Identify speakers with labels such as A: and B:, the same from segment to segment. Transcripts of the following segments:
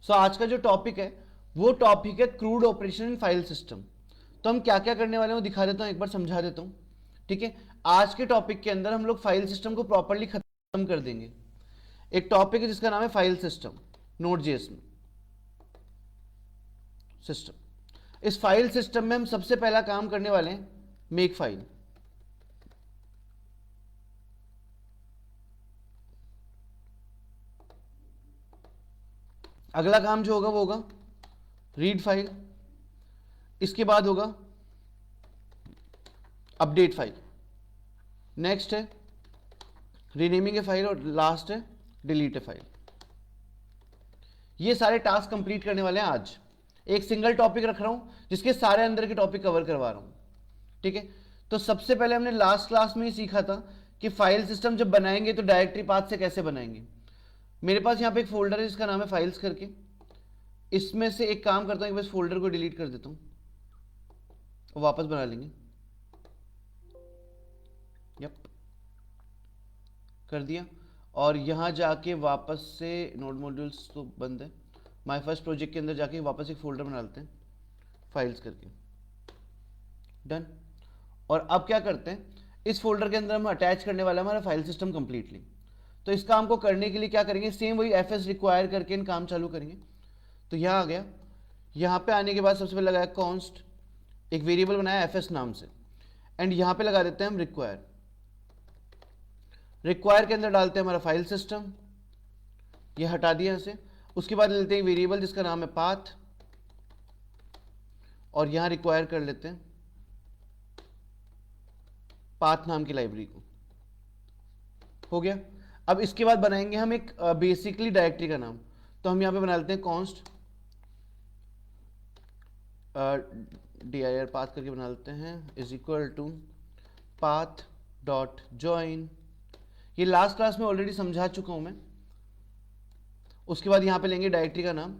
A: सो आज का जो टॉपिक है वो टॉपिक है crude operation in file system. तो हम क्या क्या करने वाले हैं वो दिखा देता हूं, एक बार समझा देता हूं। ठीक है, आज के टॉपिक के अंदर हम लोग फाइल सिस्टम को प्रॉपरली खत्म कर देंगे। एक टॉपिक है जिसका नाम है फाइल सिस्टम, नोड जेएस में सिस्टम। इस फाइल सिस्टम में हम सबसे पहला काम करने वाले हैं मेक फाइल। अगला काम जो होगा वो होगा रीड फाइल। इसके बाद होगा अपडेट फाइल। नेक्स्ट है रीनेमिंग ए फाइल और लास्ट है डिलीट ए फाइल। ये सारे टास्क कंप्लीट करने वाले हैं आज। एक सिंगल टॉपिक रख रहा हूं जिसके सारे अंदर के टॉपिक कवर करवा रहा हूं। ठीक है, तो सबसे पहले हमने लास्ट क्लास में ही सीखा था कि फाइल सिस्टम जब बनाएंगे तो डायरेक्टरी पाथ से कैसे बनाएंगे। मेरे पास यहां पे एक फोल्डर है जिसका नाम है फाइल्स करके। इसमें से एक काम करता हूं, बस फोल्डर को डिलीट कर देता हूं और वापस बना लेंगे। यप, कर दिया। और यहां जाके वापस से नोड मॉड्यूल्स तो बंद है, माय फर्स्ट प्रोजेक्ट के अंदर जाके वापस एक फोल्डर बना लेते हैं फाइल्स करके। डन। और अब क्या करते हैं, इस फोल्डर के अंदर हम अटैच करने वाला है हमारा फाइल सिस्टम कंप्लीटली। तो इस काम को करने के लिए क्या करेंगे, सेम वही एफ रिक्वायर करके इन काम चालू करेंगे। तो यहां आ गया, यहां पे आने के बाद सबसे पहले लगाया कॉन्स्ट, एक वेरिएबल बनाया एफ नाम से, एंड यहां पे लगा देते हैं हम रिक्वायर। रिक्वायर के अंदर डालते हैं हमारा फाइल सिस्टम, ये हटा दिया इसे। उसके बाद लेते हैं वेरिएबल जिसका नाम है पाथ, और यहां रिक्वायर कर लेते हैं पाथ नाम की लाइब्रेरी को। हो गया। अब इसके बाद बनाएंगे हम एक बेसिकली डायरेक्टरी का नाम। तो हम यहां पे बना लेते हैं कॉन्स्ट dir पाथ करके बना लेते हैं is equal to path dot join. ये लास्ट क्लास में ऑलरेडी समझा चुका हूं मैं। उसके बाद यहां पे लेंगे डायरेक्टरी का नाम,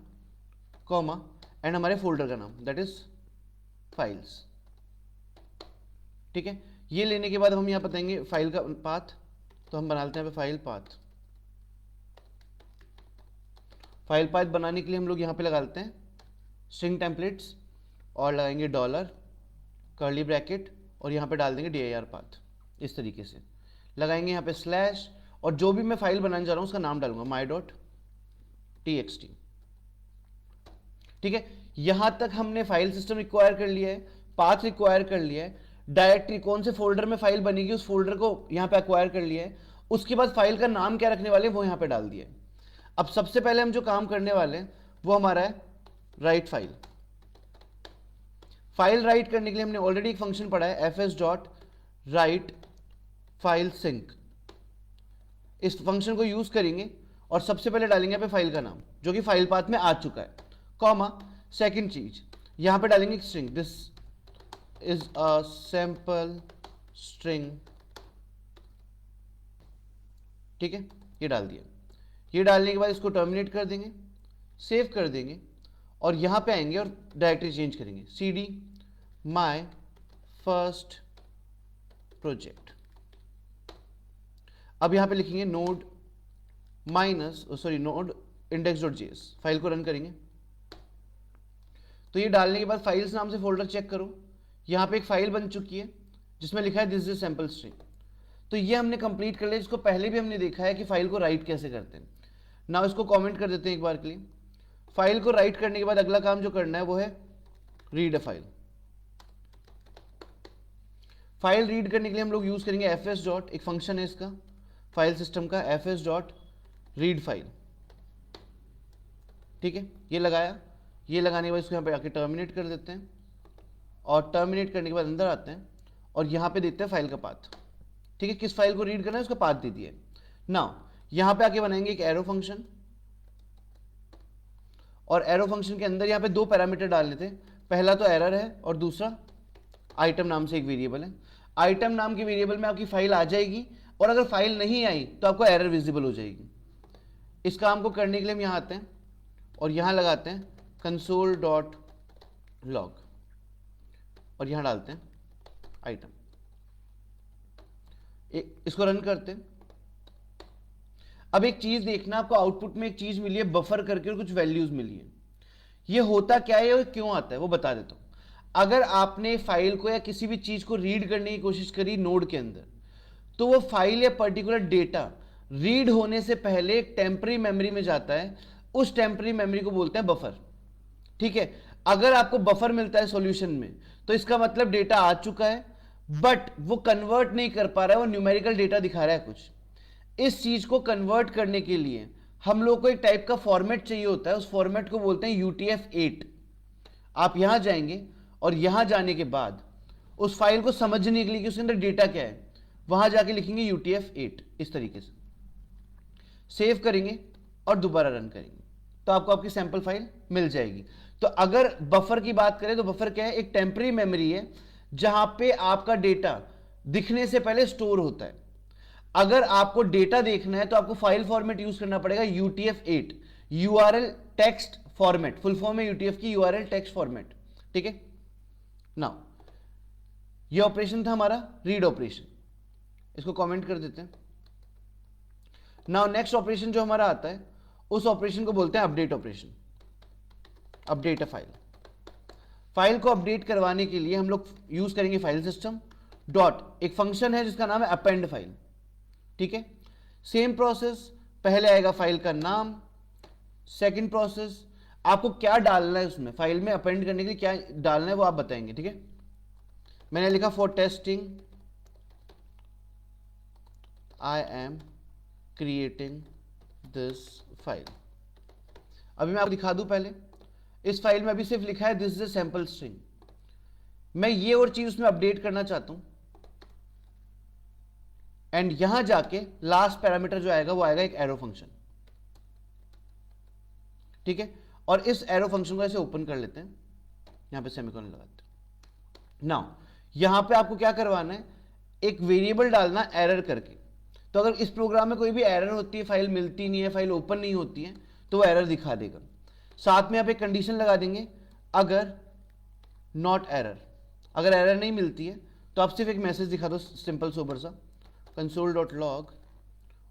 A: कॉमा, एंड हमारे फोल्डर का नाम दैट इज फाइल्स। ठीक है, ये लेने के बाद हम यहां बताएंगे फाइल का पाथ। तो हम बना लेते हैं फाइल पाथ। फाइल पाथ बनाने के लिए हम लोग यहां पे लगा लेते हैं स्ट्रिंग टेम्पलेट्स और लगाएंगे डॉलर कर्ली ब्रैकेट और यहां पे डाल देंगे dir पाथ। इस तरीके से लगाएंगे यहां पे स्लैश, और जो भी मैं फाइल बनाने जा रहा हूं उसका नाम डालूंगा my डॉट txt। ठीक है, यहां तक हमने फाइल सिस्टम रिक्वायर कर लिया है, पाथ रिक्वायर कर लिया है, डायरेक्टरी कौन से फोल्डर में फाइल बनेगी उस फोल्डर को यहां पे एक्वायर कर लिया है। उसके बाद फाइल का नाम क्या रखने वाले हैं वो यहां पे डाल दिया है। अब सबसे पहले हम जो काम करने वाले हैं वो हमारा है राइट फाइल। फाइल राइट करने के लिए हमने ऑलरेडी एक फंक्शन पढ़ा है F dot write file sync. इस फंक्शन को यूज करेंगे और सबसे पहले डालेंगे यहाँ पे फाइल का नाम जो कि फाइल पाथ में आ चुका है, कॉमा, सेकंड चीज यहां पे डालेंगे string, this is a sample string. ठीक है, ये डाल दिया। ये डालने के बाद इसको टर्मिनेट कर देंगे, सेव कर देंगे, और यहां पे आएंगे और डायरेक्टरी चेंज करेंगे cd माय फर्स्ट प्रोजेक्ट। अब यहां पे लिखेंगे node node index dot JS. File को रन करेंगे। तो ये डालने के बाद फाइल्स नाम से फोल्डर चेक करो, यहां पे एक फाइल बन चुकी है जिसमें लिखा है दिस इज सैंपल स्ट्रिंग। तो ये हमने कंप्लीट कर लिया, जिसको पहले भी हमने देखा है कि फाइल को राइट कैसे करते हैं। ना इसको कमेंट कर देते हैं एक बार के लिए। फाइल को राइट करने के बाद अगला काम जो करना है वो है read a file. File read करने के लिए हम लोग यूज करेंगे एफ डॉट, एक फंक्शन है इसका फाइल सिस्टम का, एफ डॉट रीड फाइल। ठीक है, ये लगाया। ये लगाने के बाद इसको यहाँ पे आके टर्मिनेट कर देते हैं, और टर्मिनेट करने के बाद अंदर आते हैं और यहाँ पे देते हैं फाइल का पाथ। ठीक है, किस फाइल को रीड करना है उसका पाथ दे दिया। नाउ यहाँ पे आके बनाएंगे एक एरो फंक्शन, और एरो फंक्शन के अंदर यहाँ पे दो पैरामीटर डालने थे। पहला तो एरर है और दूसरा आइटम नाम से एक वेरिएबल है। आइटम नाम के वेरिएबल में आपकी फाइल आ जाएगी, और अगर फाइल नहीं आई तो आपको एरर विजिबल हो जाएगी। इस काम को करने के लिए हम यहाँ आते हैं और यहाँ लगाते हैं कंसोल डॉट लॉग, और यहाँ डालते हैं आइटम। इसको रन करते हैं। अब एक चीज देखना, आपको आउटपुट में एक चीज मिली है बफर करके और कुछ वैल्यूज मिली है। ये होता क्या है और क्यों आता है वो बता देता हूं। अगर आपने फाइल को या किसी भी चीज को रीड करने की कोशिश करी नोड के अंदर, तो वो फाइल या पर्टिकुलर डेटा रीड होने से पहले एक टेम्पररी मेमोरी में जाता है। उस टेम्पररी मेमोरी को बोलते हैं बफर। ठीक है, अगर आपको बफर मिलता है सॉल्यूशन में, तो इसका मतलब डेटा आ चुका है, बट वो कन्वर्ट नहीं कर पा रहा है, वो न्यूमेरिकल डेटा दिखा रहा है कुछ। इस चीज को कन्वर्ट करने के लिए हम लोग को एक टाइप का फॉर्मेट चाहिए होता है, उस फॉर्मेट को बोलते हैं UTF-8। आप यहां जाएंगे और यहां जाने के बाद उस फाइल को समझने के लिए कि उसके अंदर डेटा क्या है, वहां जाके लिखेंगे UTF-8 इस तरीके से, सेव करेंगे और दोबारा रन करेंगे, तो आपको आपकी सैंपल फाइल मिल जाएगी। तो अगर बफर की बात करें तो बफर क्या है, एक टेम्पररी मेमोरी है जहां पे आपका डेटा दिखने से पहले स्टोर होता है। अगर आपको डेटा देखना है तो आपको फाइल फॉर्मेट यूज करना पड़ेगा UTF-8, URL text format, full form है UTF की URL टेक्स्ट फॉर्मेट। ठीक है, नाउ ये ऑपरेशन था हमारा रीड ऑपरेशन, इसको कमेंट कर देते हैं। नाउ नेक्स्ट ऑपरेशन जो हमारा आता है उस ऑपरेशन को बोलते हैं update operation. Update a file, file को अपडेट करवाने के लिए हम लोग यूज करेंगे फाइल सिस्टम डॉट एक फंक्शन है जिसका नाम है अपेंड फाइल। ठीक है, सेम प्रोसेस, पहले आएगा फाइल का नाम, सेकंड प्रोसेस आपको क्या डालना है उसमें, फाइल में अपेंड करने के लिए क्या डालना है वो आप बताएंगे। ठीक है, मैंने लिखा for testing I am creating this file. अभी मैं आपको दिखा दूं, पहले इस फाइल में अभी सिर्फ लिखा है this is a sample string. मैं ये और चीज उसमें अपडेट करना चाहता हूं, एंड यहां जाके लास्ट पैरामीटर जो आएगा वो आएगा एक एरो फंक्शन। ठीक है, और इस एरो फंक्शन को ऐसे ओपन कर लेते हैं, यहां पे सेमीकोलन लगाते हैं। नाउ यहां पे आपको क्या करवाना है, एक वेरिएबल डालना एरर करके। तो अगर इस प्रोग्राम में कोई भी एरर होती है, फाइल मिलती नहीं है, फाइल ओपन नहीं होती है, तो वो एरर दिखा देगा। साथ में आप एक कंडीशन लगा देंगे, अगर नॉट एरर, अगर एरर नहीं मिलती है तो आप सिर्फ एक मैसेज दिखा दो सिंपल सोबर सा, console.log,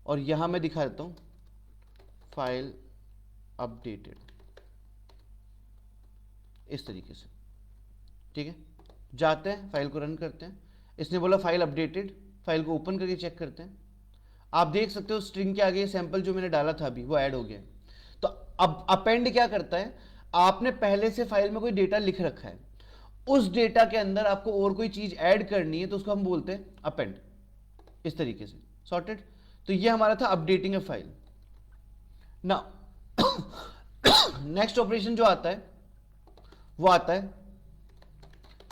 A: और यहां मैं दिखा देता हूं फाइल अपडेटेड इस तरीके से। ठीक है, जाते हैं फाइल को रन करते हैं, इसने बोला फाइल अपडेटेड, फाइल को ओपन करके चेक करते हैं। आप देख सकते हो स्ट्रिंग के आगे सैंपल जो मैंने डाला था अभी वो ऐड हो गया। तो अब अपेंड क्या करता है, आपने पहले से फाइल में कोई डेटा लिख रखा है, उस डेटा के अंदर आपको और कोई चीज ऐड करनी है तो उसको हम बोलते हैं अपेंड, इस तरीके से। सॉर्टेड। तो ये हमारा था अपडेटिंग अ फाइल। ना नेक्स्ट ऑपरेशन जो आता है वो आता है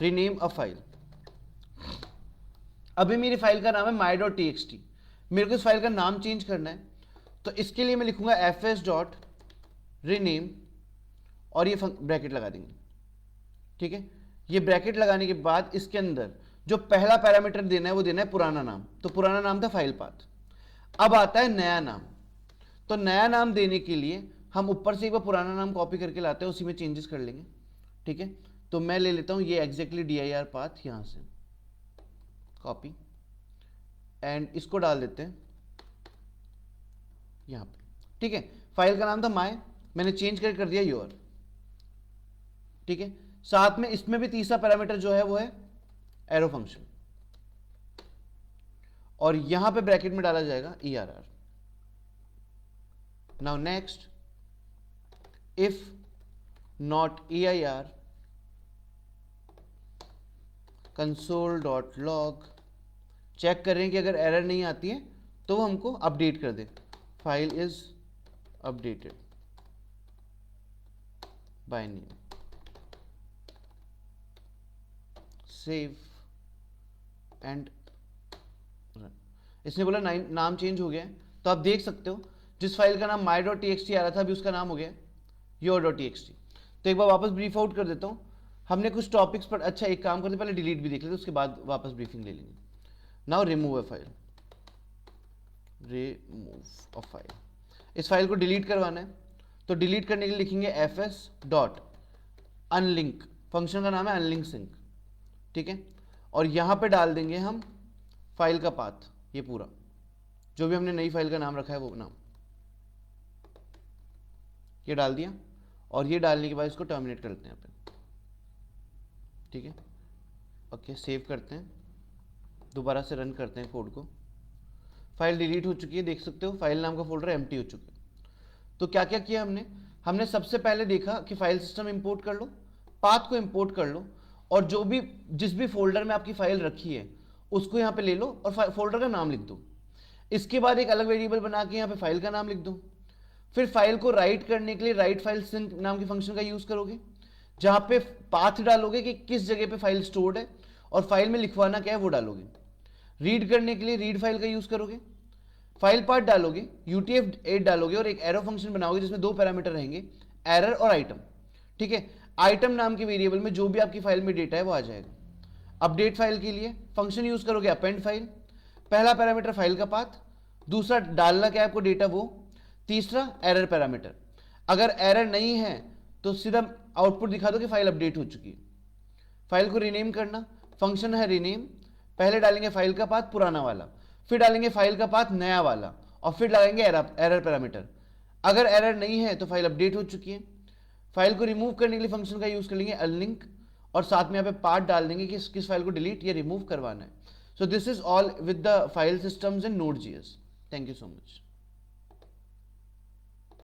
A: रीनेम अ फाइल। अभी मेरी फाइल का नाम है my.txt, मेरे को इस फाइल का नाम चेंज करना है, तो इसके लिए मैं लिखूंगा fs.rename और ये ब्रैकेट लगा देंगे। ठीक है, ये ब्रैकेट लगाने के बाद इसके अंदर जो पहला पैरामीटर देना है वो देना है पुराना नाम, तो पुराना नाम था फाइल पाथ। अब आता है नया नाम, तो नया नाम देने के लिए हम ऊपर से एक बार पुराना नाम कॉपी करके लाते हैं, उसी में चेंजेस कर लेंगे। ठीक है, तो मैं ले लेता हूं ये एग्जैक्टली dir पाथ, यहां से कॉपी, एंड इसको डाल देते हैं यहां पे। ठीक है, फाइल का नाम था माय, मैंने चेंज करके कर दिया योर। ठीक है, साथ में इसमें भी तीसरा पैरामीटर जो है वो है एरो फंक्शन, और यहां पे ब्रैकेट में डाला जाएगा ERR। Now next, if not EIR console.log, check करें कि अगर एरर नहीं आती है तो वो हमको अपडेट कर दे, file is updated by name, save and run. इसने बोला नाम चेंज हो गया है, तो आप देख सकते हो जिस फाइल का नाम my.txt आ रहा था अभी उसका नाम हो गया your.txt। तो एक बार वापस ब्रीफ आउट कर देता हूँ, हमने कुछ टॉपिक्स पर, अच्छा एक काम करते पहले डिलीट भी देख लेते उसके बाद वापस ब्रीफिंग ले लेंगे। Now remove a file, remove a file, इस फाइल को डिलीट करवाना है, तो डिलीट करने के लिए लिखेंगे fs.unlink, फंक्शन का नाम है अनलिंक सिंक। ठीक है, और यहां पे डाल देंगे हम फाइल का पाथ, ये पूरा जो भी हमने नई फाइल का नाम रखा है वो नाम। ये डाल दिया, और ये डालने के बाद इसको टर्मिनेट कर लेते हैं यहाँ पे, ठीक है। ओके, सेव करते हैं, दोबारा से रन करते हैं कोड को। फाइल डिलीट हो चुकी है, देख सकते हो फाइल नाम का फोल्डर एम्प्टी हो चुका है। तो क्या क्या किया हमने सबसे पहले देखा कि फाइल सिस्टम इंपोर्ट कर लो, पाथ को इंपोर्ट कर लो, और जो भी जिस भी फोल्डर में आपकी फाइल रखी है उसको यहाँ पे ले लो और फोल्डर का नाम लिख दो। इसके बाद एक अलग वेरिएबल बना के यहाँ पे फाइल का नाम लिख दो। फिर फाइल को राइट करने के लिए राइट फाइल सिंक नाम के फंक्शन का यूज करोगे, जहां पे पाथ डालोगे कि किस जगह पे फाइल स्टोर्ड है और फाइल में लिखवाना क्या है वो डालोगे। रीड करने के लिए रीड फाइल का यूज करोगे, फाइल पाथ डालोगे, UTF-8 डालोगे और एक एरो फंक्शन बनाओगे जिसमें 2 पैरामीटर रहेंगे, एरर और आइटम, ठीक है। आइटम नाम के वेरिएबल में जो भी आपकी फाइल में डेटा है वो आ जाएगा। अपडेट फाइल के लिए फंक्शन यूज करोगे अपेंड फाइल, पहला पैरामीटर फाइल का पाथ, दूसरा डालना क्या है आपको डेटा वो, तीसरा एरर पैरामीटर। अगर एरर नहीं है तो सीधा आउटपुट दिखा दो कि फाइल अपडेट हो चुकी है। फाइल को रीनेम करना, फंक्शन है रीनेम, पहले डालेंगे फाइल का पाथ पुराना वाला, फिर डालेंगे फाइल का पाथ नया वाला, और फिर लगाएंगे एरर पैरामीटर। अगर एरर नहीं है तो फाइल अपडेट हो चुकी है। फाइल को रिमूव करने के लिए फंक्शन का यूज कर लेंगे अनलिंक, और साथ में यहाँ पे पाथ डाल देंगे कि किस फाइल को डिलीट या रिमूव करवाना है। So this is all with the file systems in Node.js। Thank you so much.